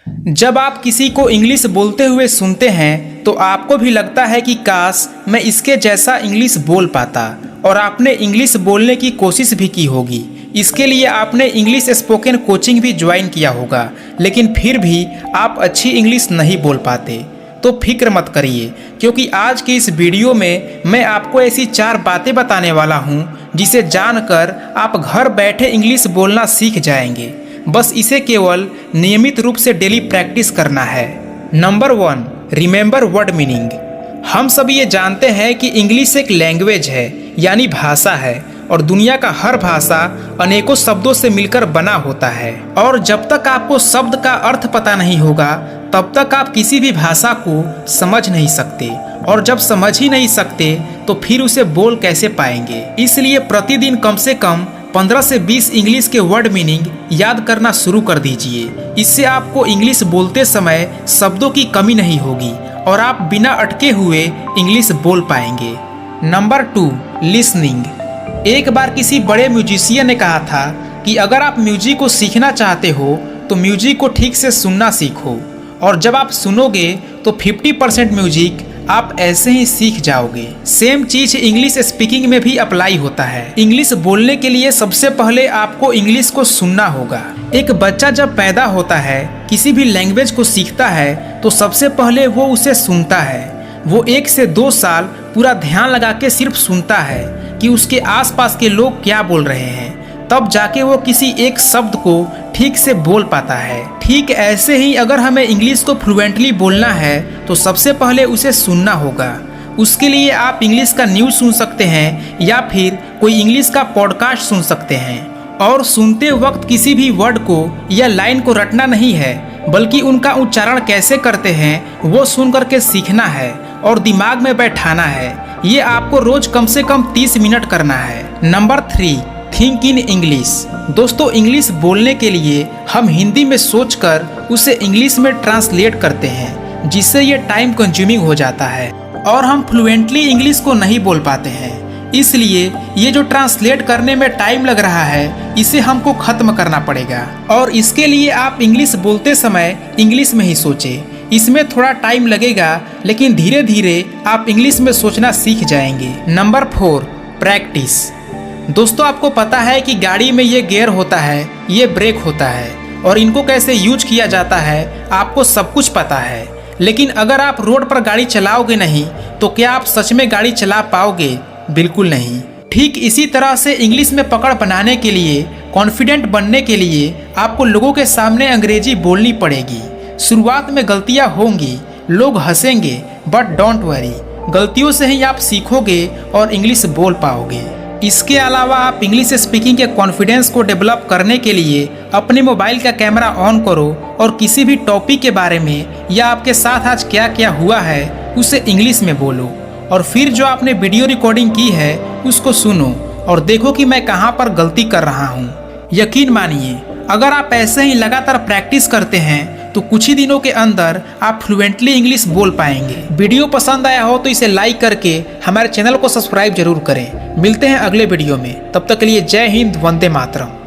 जब आप किसी को इंग्लिश बोलते हुए सुनते हैं तो आपको भी लगता है कि काश मैं इसके जैसा इंग्लिश बोल पाता, और आपने इंग्लिश बोलने की कोशिश भी की होगी। इसके लिए आपने इंग्लिश स्पोकन कोचिंग भी ज्वाइन किया होगा, लेकिन फिर भी आप अच्छी इंग्लिश नहीं बोल पाते। तो फिक्र मत करिए, क्योंकि आज के इस वीडियो में मैं आपको ऐसी 4 बातें बताने वाला हूं जिसे जानकर आप घर बैठे इंग्लिश बोलना सीख जाएंगे। बस इसे केवल नियमित रूप से डेली प्रैक्टिस करना है। Number 1, remember word meaning. हम सभी ये जानते हैं कि इंग्लिश एक लैंग्वेज है, यानी भाषा है, और दुनिया का हर भाषा अनेकों शब्दों से मिलकर बना होता है। और जब तक आपको शब्द का अर्थ पता नहीं होगा तब तक आप किसी भी भाषा को समझ नहीं सकते, और जब समझ ही नहीं सकते तो फिर उसे बोल कैसे पाएंगे। इसलिए प्रतिदिन कम से कम 15 से 20 इंग्लिश के वर्ड मीनिंग याद करना शुरू कर दीजिए। इससे आपको इंग्लिश बोलते समय शब्दों की कमी नहीं होगी और आप बिना अटके हुए इंग्लिश बोल पाएंगे। Number 2, listening. एक बार किसी बड़े म्यूजिशियन ने कहा था कि अगर आप म्यूजिक को सीखना चाहते हो तो म्यूजिक को ठीक से सुनना सीखो, और जब आप सुनोगे तो 50% म्यूजिक आप ऐसे ही सीख जाओगे। सेम चीज इंग्लिश स्पीकिंग में भी अप्लाई होता है। इंग्लिश बोलने के लिए सबसे पहले आपको इंग्लिश को सुनना होगा। एक बच्चा जब पैदा होता है, किसी भी लैंग्वेज को सीखता है तो सबसे पहले वो उसे सुनता है। वो 1 से 2 साल पूरा ध्यान लगा के सिर्फ सुनता है कि उसके आसपास के लोग क्या बोल रहे हैं, तब जाके वो किसी एक शब्द को ठीक से बोल पाता है। ठीक ऐसे ही अगर हमें इंग्लिश को फ्लुएंटली बोलना है तो सबसे पहले उसे सुनना होगा। उसके लिए आप इंग्लिश का न्यूज़ सुन सकते हैं या फिर कोई इंग्लिश का पॉडकास्ट सुन सकते हैं। और सुनते वक्त किसी भी वर्ड को या लाइन को रटना नहीं है, बल्कि उनका उच्चारण कैसे करते हैं वो सुन करके सीखना है और दिमाग में बैठाना है। ये आपको रोज कम से कम 30 मिनट करना है। Number 3, think in English. दोस्तों, इंग्लिश बोलने के लिए हम हिंदी में सोचकर उसे इंग्लिश में ट्रांसलेट करते हैं, जिससे ये टाइम कंज्यूमिंग हो जाता है और हम फ्लुएंटली इंग्लिश को नहीं बोल पाते हैं। इसलिए ये जो ट्रांसलेट करने में टाइम लग रहा है, इसे हमको खत्म करना पड़ेगा। और इसके लिए आप इंग्लिश बोलते समय इंग्लिश में ही सोचें। इसमें थोड़ा टाइम लगेगा, लेकिन धीरे धीरे आप इंग्लिश में सोचना सीख जाएंगे। Number 4, practice. दोस्तों, आपको पता है कि गाड़ी में ये गियर होता है, ये ब्रेक होता है, और इनको कैसे यूज किया जाता है आपको सब कुछ पता है। लेकिन अगर आप रोड पर गाड़ी चलाओगे नहीं तो क्या आप सच में गाड़ी चला पाओगे? बिल्कुल नहीं। ठीक इसी तरह से इंग्लिश में पकड़ बनाने के लिए, कॉन्फिडेंट बनने के लिए आपको लोगों के सामने अंग्रेजी बोलनी पड़ेगी। शुरुआत में गलतियां होंगी, लोग हंसेंगे, बट डोंट वरी, गलतियों से ही आप सीखोगे और इंग्लिश बोल पाओगे। इसके अलावा आप इंग्लिश स्पीकिंग के कॉन्फिडेंस को डेवलप करने के लिए अपने मोबाइल का कैमरा ऑन करो और किसी भी टॉपिक के बारे में या आपके साथ आज क्या क्या हुआ है उसे इंग्लिश में बोलो, और फिर जो आपने वीडियो रिकॉर्डिंग की है उसको सुनो और देखो कि मैं कहाँ पर गलती कर रहा हूँ। यकीन मानिए, अगर आप ऐसे ही लगातार प्रैक्टिस करते हैं तो कुछ ही दिनों के अंदर आप फ्लुएंटली इंग्लिश बोल पाएंगे। वीडियो पसंद आया हो तो इसे लाइक करके हमारे चैनल को सब्सक्राइब जरूर करें। मिलते हैं अगले वीडियो में, तब तक के लिए जय हिंद, वंदे मातरम।